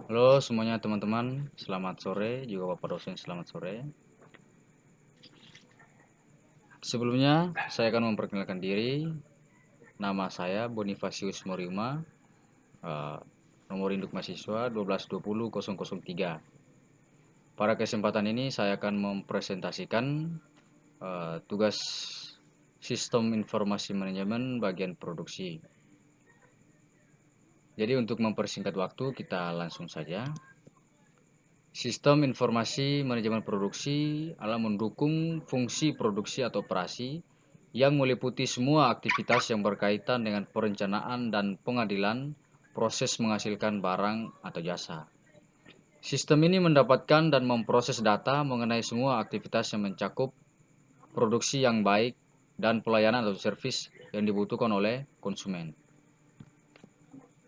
Halo semuanya teman-teman, selamat sore, juga Bapak dosen selamat sore. Sebelumnya saya akan memperkenalkan diri. Nama saya Bonifasius Moriuma, nomor induk mahasiswa 1220003. Pada kesempatan ini saya akan mempresentasikan tugas Sistem Informasi Manajemen bagian produksi. Jadi untuk mempersingkat waktu kita langsung saja. Sistem informasi manajemen produksi adalah mendukung fungsi produksi atau operasi yang meliputi semua aktivitas yang berkaitan dengan perencanaan dan pengadilan proses menghasilkan barang atau jasa. Sistem ini mendapatkan dan memproses data mengenai semua aktivitas yang mencakup produksi yang baik dan pelayanan atau servis yang dibutuhkan oleh konsumen.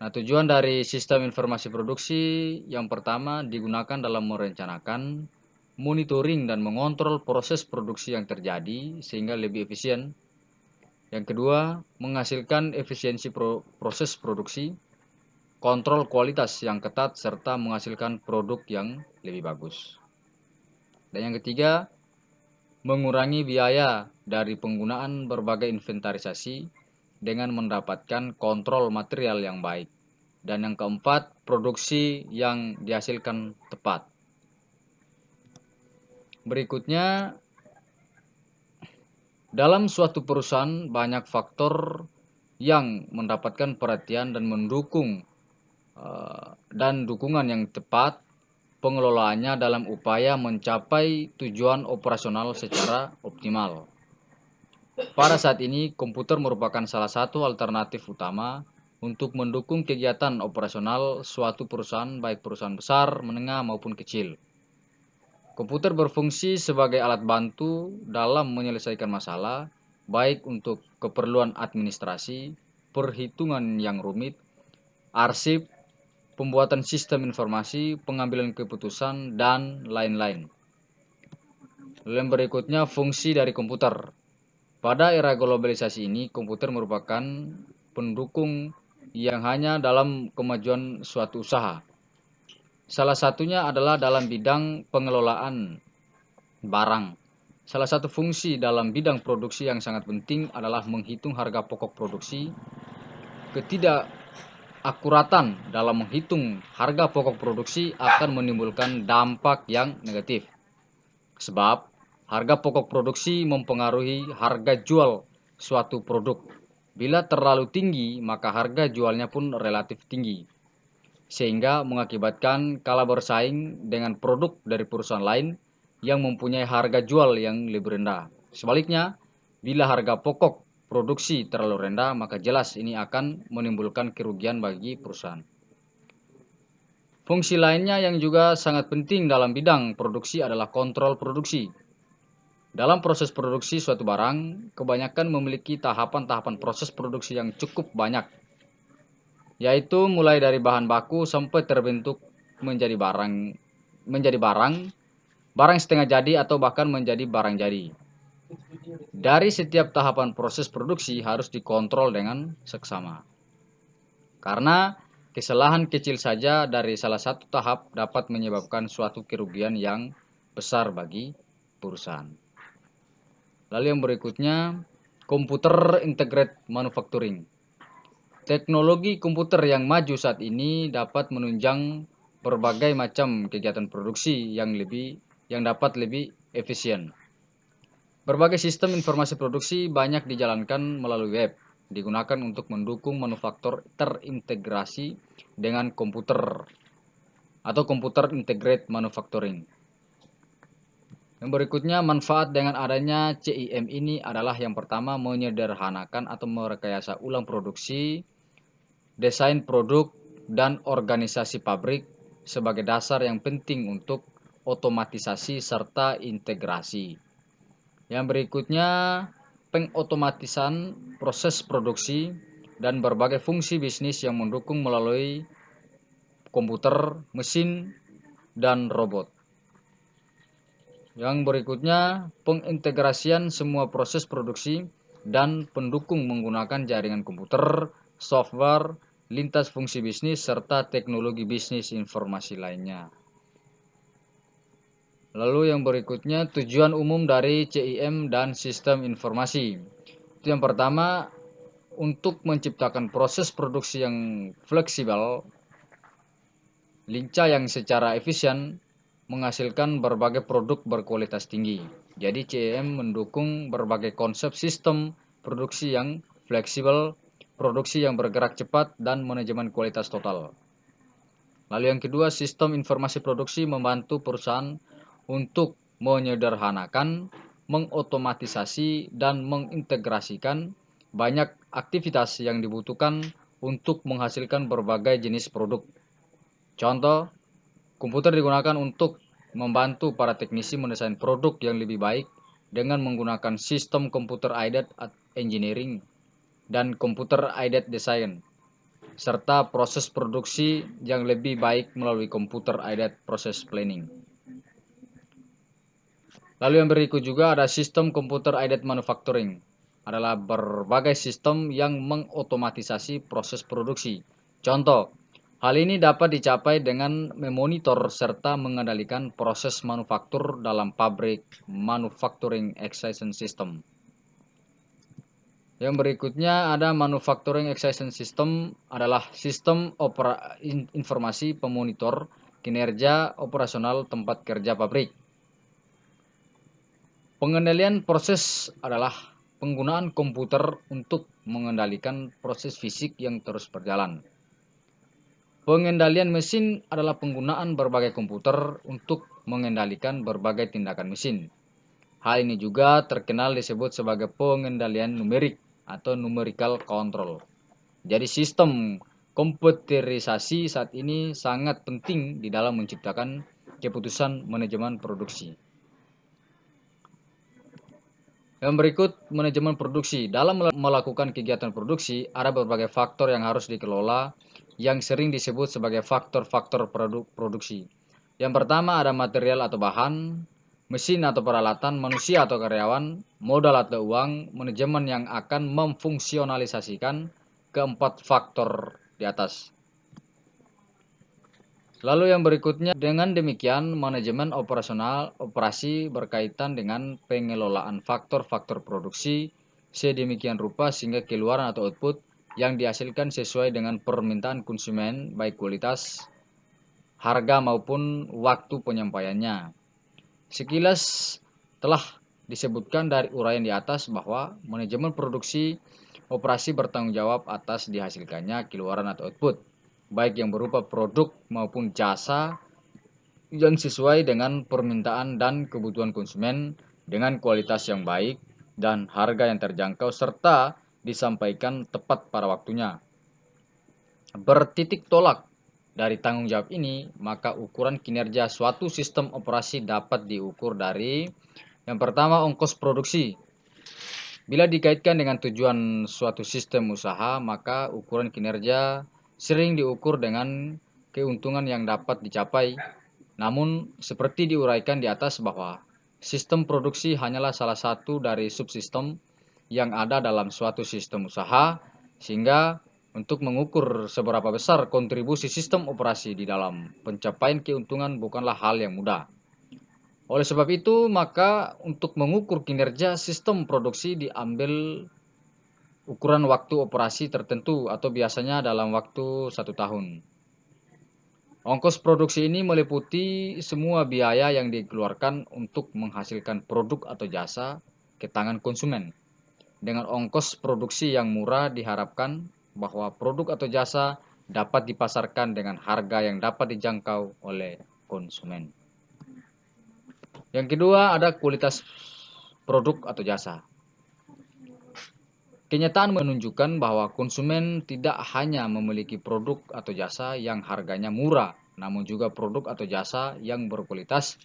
Nah, tujuan dari sistem informasi produksi yang pertama digunakan dalam merencanakan, monitoring dan mengontrol proses produksi yang terjadi sehingga lebih efisien. Yang kedua, menghasilkan efisiensi proses produksi, kontrol kualitas yang ketat serta menghasilkan produk yang lebih bagus. Dan yang ketiga, mengurangi biaya dari penggunaan berbagai inventarisasi dengan mendapatkan kontrol material yang baik. Dan yang keempat, produksi yang dihasilkan tepat. Berikutnya, dalam suatu perusahaan banyak faktor yang mendapatkan perhatian dan mendukung dan dukungan yang tepat pengelolaannya dalam upaya mencapai tujuan operasional secara optimal. Pada saat ini, komputer merupakan salah satu alternatif utama untuk mendukung kegiatan operasional suatu perusahaan, baik perusahaan besar, menengah, maupun kecil. Komputer berfungsi sebagai alat bantu dalam menyelesaikan masalah, baik untuk keperluan administrasi, perhitungan yang rumit, arsip, pembuatan sistem informasi, pengambilan keputusan, dan lain-lain. Lalu yang berikutnya, fungsi dari komputer. Pada era globalisasi ini, komputer merupakan pendukung yang hanya dalam kemajuan suatu usaha. Salah satunya adalah dalam bidang pengelolaan barang. Salah satu fungsi dalam bidang produksi yang sangat penting adalah menghitung harga pokok produksi. Ketidakakuratan dalam menghitung harga pokok produksi akan menimbulkan dampak yang negatif. Sebab harga pokok produksi mempengaruhi harga jual suatu produk. Bila terlalu tinggi, maka harga jualnya pun relatif tinggi, sehingga mengakibatkan kalah bersaing dengan produk dari perusahaan lain yang mempunyai harga jual yang lebih rendah. Sebaliknya, bila harga pokok produksi terlalu rendah, maka jelas ini akan menimbulkan kerugian bagi perusahaan. Fungsi lainnya yang juga sangat penting dalam bidang produksi adalah kontrol produksi. Dalam proses produksi suatu barang, kebanyakan memiliki tahapan-tahapan proses produksi yang cukup banyak, yaitu mulai dari bahan baku sampai terbentuk menjadi barang setengah jadi atau bahkan menjadi barang jadi. Dari setiap tahapan proses produksi harus dikontrol dengan seksama. Karena kesalahan kecil saja dari salah satu tahap dapat menyebabkan suatu kerugian yang besar bagi perusahaan. Lalu yang berikutnya, Computer Integrated Manufacturing. Teknologi komputer yang maju saat ini dapat menunjang berbagai macam kegiatan produksi yang dapat lebih efisien. Berbagai sistem informasi produksi banyak dijalankan melalui web, digunakan untuk mendukung manufaktur terintegrasi dengan komputer atau Computer Integrated Manufacturing. Yang berikutnya, manfaat dengan adanya CIM ini adalah yang pertama, menyederhanakan atau merekayasa ulang produksi, desain produk, dan organisasi pabrik sebagai dasar yang penting untuk otomatisasi serta integrasi. Yang berikutnya, pengotomatisan proses produksi dan berbagai fungsi bisnis yang mendukung melalui komputer, mesin, dan robot. Yang berikutnya, pengintegrasian semua proses produksi dan pendukung menggunakan jaringan komputer, software, lintas fungsi bisnis, serta teknologi bisnis informasi lainnya. Lalu yang berikutnya, tujuan umum dari CIM dan sistem informasi. Itu yang pertama, untuk menciptakan proses produksi yang fleksibel, lincah yang secara efisien, menghasilkan berbagai produk berkualitas tinggi. Jadi CIM mendukung berbagai konsep sistem produksi yang fleksibel, produksi yang bergerak cepat, dan manajemen kualitas total. Lalu yang kedua, sistem informasi produksi membantu perusahaan untuk menyederhanakan, mengotomatisasi, dan mengintegrasikan banyak aktivitas yang dibutuhkan untuk menghasilkan berbagai jenis produk. Contoh, komputer digunakan untuk membantu para teknisi mendesain produk yang lebih baik dengan menggunakan sistem computer aided engineering dan computer aided design, serta proses produksi yang lebih baik melalui computer aided process planning. Lalu yang berikut juga ada sistem computer aided manufacturing, adalah berbagai sistem yang mengotomatisasi proses produksi. Contoh, hal ini dapat dicapai dengan memonitor serta mengendalikan proses manufaktur dalam pabrik manufacturing execution system. Yang berikutnya ada manufacturing execution system, adalah sistem informasi pemonitor kinerja operasional tempat kerja pabrik. Pengendalian proses adalah penggunaan komputer untuk mengendalikan proses fisik yang terus berjalan. Pengendalian mesin adalah penggunaan berbagai komputer untuk mengendalikan berbagai tindakan mesin. Hal ini juga terkenal disebut sebagai pengendalian numerik atau numerical control. Jadi sistem komputerisasi saat ini sangat penting di dalam menciptakan keputusan manajemen produksi. Yang berikut, manajemen produksi. Dalam melakukan kegiatan produksi, ada berbagai faktor yang harus dikelola yang sering disebut sebagai faktor-faktor produksi. Yang pertama ada material atau bahan, mesin atau peralatan, manusia atau karyawan, modal atau uang, manajemen yang akan memfungsionalisasikan keempat faktor di atas. Lalu yang berikutnya, dengan demikian manajemen operasi berkaitan dengan pengelolaan faktor-faktor produksi sedemikian rupa sehingga keluaran atau output yang dihasilkan sesuai dengan permintaan konsumen, baik kualitas, harga maupun waktu penyampaiannya. Sekilas telah disebutkan dari uraian di atas bahwa manajemen produksi operasi bertanggung jawab atas dihasilkannya keluaran atau output, baik yang berupa produk maupun jasa yang sesuai dengan permintaan dan kebutuhan konsumen dengan kualitas yang baik dan harga yang terjangkau serta disampaikan tepat pada waktunya. Bertitik tolak dari tanggung jawab ini, maka ukuran kinerja suatu sistem operasi dapat diukur dari yang pertama, ongkos produksi. Bila dikaitkan dengan tujuan suatu sistem usaha, maka ukuran kinerja sering diukur dengan keuntungan yang dapat dicapai. Namun, seperti diuraikan di atas bahwa sistem produksi hanyalah salah satu dari subsistem yang ada dalam suatu sistem usaha, sehingga untuk mengukur seberapa besar kontribusi sistem operasi di dalam pencapaian keuntungan bukanlah hal yang mudah. Oleh sebab itu, maka untuk mengukur kinerja sistem produksi diambil ukuran waktu operasi tertentu atau biasanya dalam waktu 1 tahun. Ongkos produksi ini meliputi semua biaya yang dikeluarkan untuk menghasilkan produk atau jasa ke tangan konsumen. Dengan ongkos produksi yang murah diharapkan bahwa produk atau jasa dapat dipasarkan dengan harga yang dapat dijangkau oleh konsumen. Yang kedua ada kualitas produk atau jasa. Kenyataan menunjukkan bahwa konsumen tidak hanya memiliki produk atau jasa yang harganya murah, namun juga produk atau jasa yang berkualitas.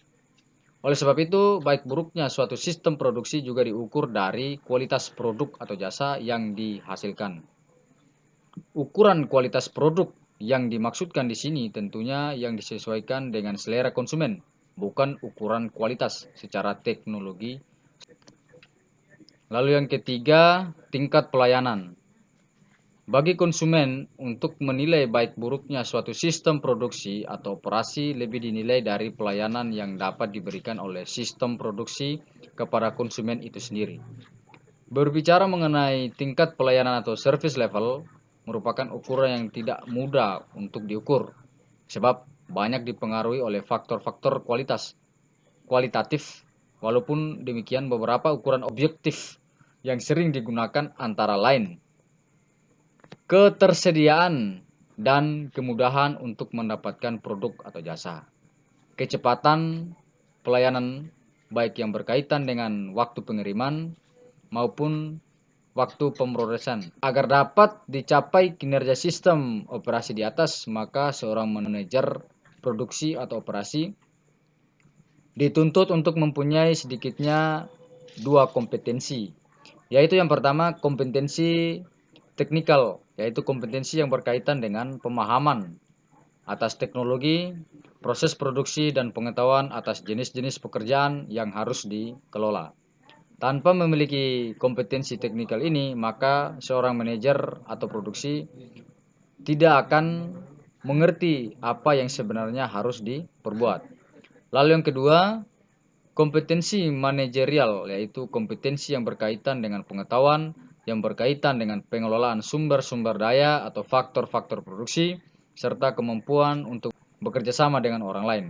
Oleh sebab itu, baik buruknya suatu sistem produksi juga diukur dari kualitas produk atau jasa yang dihasilkan. Ukuran kualitas produk yang dimaksudkan di sini tentunya yang disesuaikan dengan selera konsumen, bukan ukuran kualitas secara teknologi. Lalu yang ketiga, tingkat pelayanan. Bagi konsumen, untuk menilai baik buruknya suatu sistem produksi atau operasi lebih dinilai dari pelayanan yang dapat diberikan oleh sistem produksi kepada konsumen itu sendiri. Berbicara mengenai tingkat pelayanan atau service level merupakan ukuran yang tidak mudah untuk diukur, sebab banyak dipengaruhi oleh faktor-faktor kualitatif. Walaupun demikian, beberapa ukuran objektif yang sering digunakan antara lain ketersediaan dan kemudahan untuk mendapatkan produk atau jasa, kecepatan pelayanan baik yang berkaitan dengan waktu pengiriman maupun waktu pemrosesan. Agar dapat dicapai kinerja sistem operasi di atas, maka seorang manajer produksi atau operasi dituntut untuk mempunyai sedikitnya dua kompetensi, yaitu yang pertama kompetensi teknikal, yaitu kompetensi yang berkaitan dengan pemahaman atas teknologi, proses produksi, dan pengetahuan atas jenis-jenis pekerjaan yang harus dikelola. Tanpa memiliki kompetensi teknikal ini, maka seorang manajer atau produksi tidak akan mengerti apa yang sebenarnya harus diperbuat. Lalu yang kedua, kompetensi manajerial, yaitu kompetensi yang berkaitan dengan pengetahuan, yang berkaitan dengan pengelolaan sumber-sumber daya atau faktor-faktor produksi, serta kemampuan untuk bekerja sama dengan orang lain.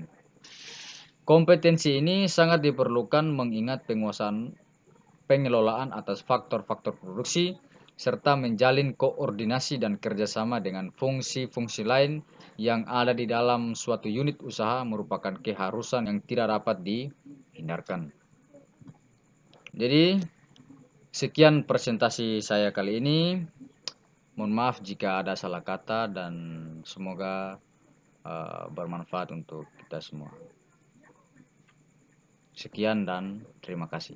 Kompetensi ini sangat diperlukan mengingat penguasaan pengelolaan atas faktor-faktor produksi, serta menjalin koordinasi dan kerjasama dengan fungsi-fungsi lain yang ada di dalam suatu unit usaha merupakan keharusan yang tidak dapat dihindarkan. Jadi, sekian presentasi saya kali ini. Mohon maaf jika ada salah kata dan semoga bermanfaat untuk kita semua. Sekian dan terima kasih.